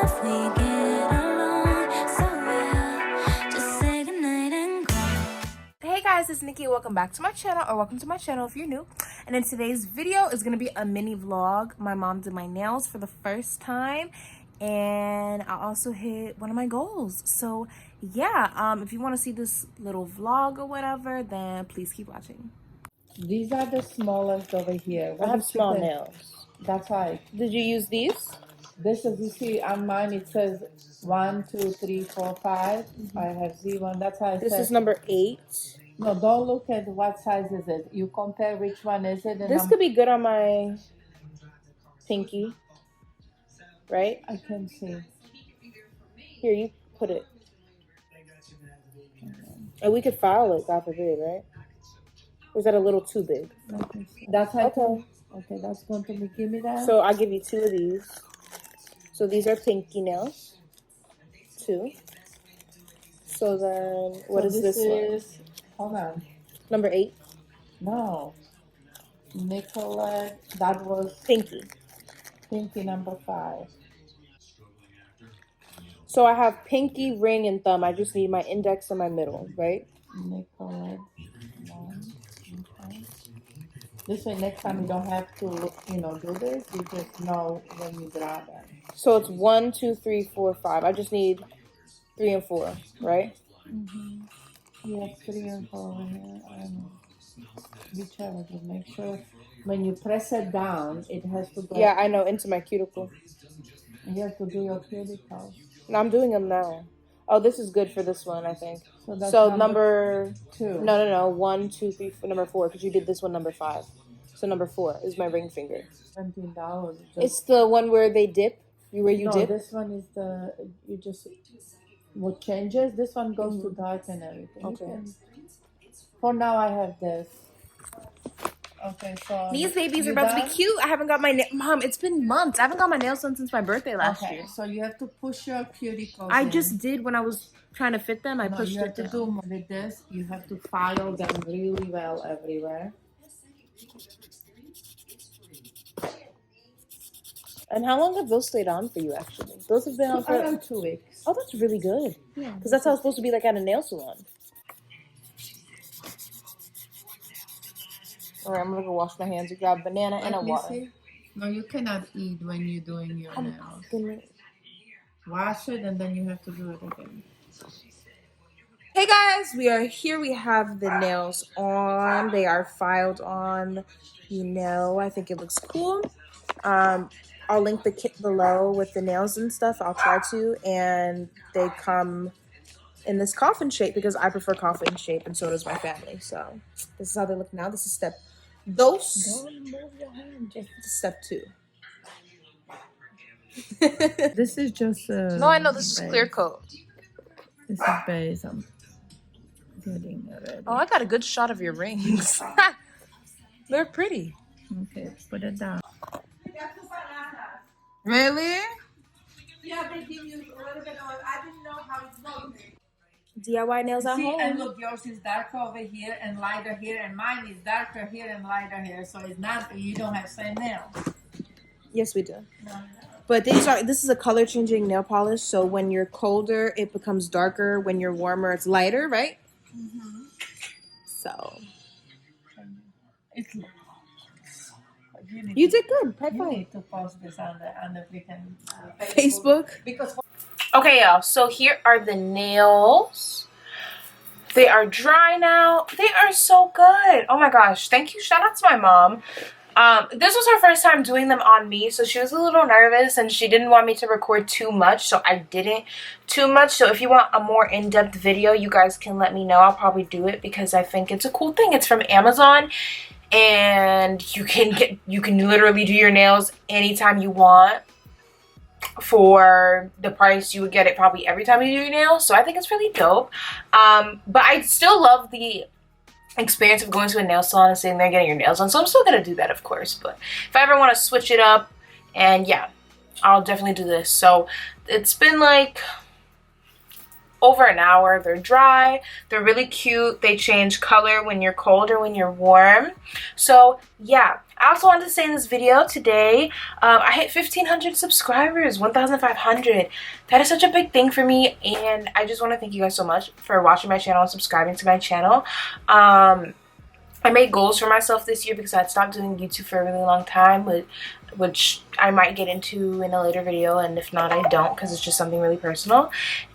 if we get along so well. Just say goodnight and go. Hey guys, it's Nikki. Welcome back to my channel, or welcome to my channel if you're new. And in today's video is going to be a mini vlog. My mom did my nails for the first time, and I also hit one of my goals. So yeah, if you want to see this little vlog or whatever, then please keep watching. These are the smallest over here. I have small nails. That's right. Did you use these? This is, you see, on mine it says 1, 2, 3, 4, 5. I have Z1. That's why I This said. is number 8. No, don't look at what size is it. You compare which one is it. And This could be good on my pinky, right? I can see. Here, you put it. And we could file it, God forbid, right? Or is that a little too big? I can see. That's how Okay. Okay, that's going to be, give me that. So I'll give you 2 of these. So these are pinky nails. 2. So then, what is this one? Hold on. Number 8. No. Nicolette, that was Pinky. pinky number 5. So I have pinky, ring, and thumb. I just need my index and my middle, right? Nicolette. Okay. This way, next time you don't have to, do this. You just know when you grab it. So it's 1, 2, 3, 4, 5. I just need 3 and 4, right? Mm-hmm. Yes, 3 and 4 over here. Whichever, just make sure when you press it down, it has to go. Yeah, I know, into my cuticle. You have to do your cuticles. No, I'm doing them now. Oh, this is good for this one, I think. So that's number 2. No. 1, 2, 3, 4, number 4, because you did this one number 5. So number 4 is my ring finger. $17. It's the one where they dip. Where you dip. This one is what changes. This one goes to dark and everything. Okay. For now, I have this. Okay, so These babies are about to be cute. I haven't got my Mom, it's been months. I haven't got my nails done since my birthday last year. So you have to push your cuticles. I just did when I was trying to fit them. I pushed you have it to do more with this. You have to file them really well everywhere. And how long have those stayed on for you, actually? Those have been on for around 2 weeks. Oh, that's really good. Yeah. Because that's how it's supposed to be like at a nail salon. All right, I'm going to go wash my hands. You grab a banana and a water. See? No, you cannot eat when you're doing your nails. Wash it and then you have to do it again. Hey guys, we are here. We have the nails on. They are filed on. I think it looks cool. I'll link the kit below with the nails and stuff. I'll try to. And they come in this coffin shape because I prefer coffin shape, and so does my family. So this is how they look now. This is step dos. Don't move your hand. This is step 2. This is just No, I know this is clear coat. This is base. I'm getting ready. Oh, I got a good shot of your rings. They're pretty. Okay, put it down. Really? Yeah, they give you a little bit of. I didn't know how it's going. DIY nails at home. And look, yours is darker over here and lighter here, and mine is darker here and lighter here. So it's not, you don't have same nails. Yes, we do. But this is a color changing nail polish. So when you're colder, it becomes darker. When you're warmer, it's lighter, right? Mm-hmm. So It's. you did good. You need to post this on the freaking Facebook. Because. Okay, y'all. So here are the nails. They are dry now. They are so good. Oh my gosh. Thank you. Shout out to my mom. This was her first time doing them on me, so she was a little nervous and she didn't want me to record too much, so I didn't too much. So if you want a more in-depth video, you guys can let me know. I'll probably do it because I think it's a cool thing. It's from Amazon, and you can literally do your nails anytime you want for the price you would get it probably every time you do your nails. So I think it's really dope. But I still love the experience of going to a nail salon and sitting there getting your nails done, so I'm still gonna do that, of course. But if I ever want to switch it up, and yeah, I'll definitely do this. So it's been like over an hour. They're dry, they're really cute, they change color when you're cold or when you're warm. So yeah, I also wanted to say in this video today, I hit 1,500 subscribers, 1,500. That is such a big thing for me, and I just want to thank you guys so much for watching my channel and subscribing to my channel. I made goals for myself this year because I'd stopped doing YouTube for a really long time, which I might get into in a later video, and if not, I don't, because it's just something really personal.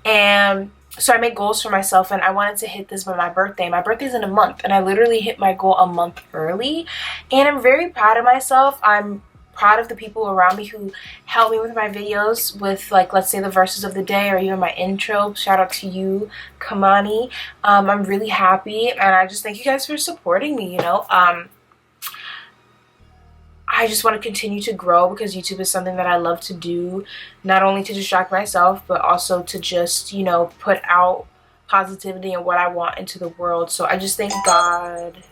And so I made goals for myself, and I wanted to hit this by my birthday. My birthday's in a month, and I literally hit my goal a month early, and I'm very proud of myself. I'm proud of the people around me who help me with my videos with, like, let's say the verses of the day or even my intro. Shout out to you, Kymani. I'm really happy, and I just thank you guys for supporting me, you know. I just want to continue to grow because YouTube is something that I love to do, not only to distract myself, but also to just, you know, put out positivity and what I want into the world. So I just thank God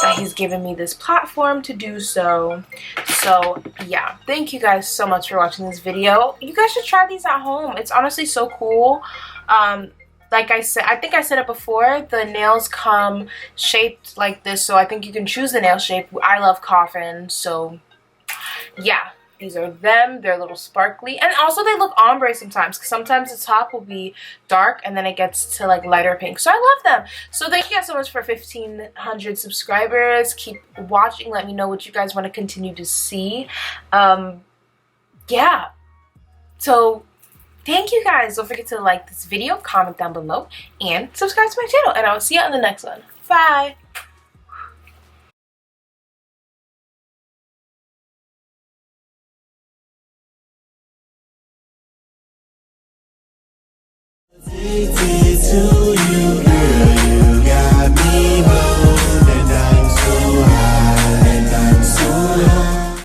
that he's given me this platform to do so. So yeah, thank you guys so much for watching this video. You guys should try these at home. It's honestly so cool. Like I said, I think I said it before, the nails come shaped like this, so I think you can choose the nail shape. I love coffin, so yeah, these are them. They're a little sparkly, and also they look ombre sometimes, because sometimes the top will be dark and then it gets to like lighter pink. So I love them. So thank you guys so much for 1,500 subscribers. Keep watching. Let me know what you guys want to continue to see. Yeah, so thank you guys. Don't forget to like this video, comment down below, and subscribe to my channel, and I'll see you on the next one. Bye. Addicted to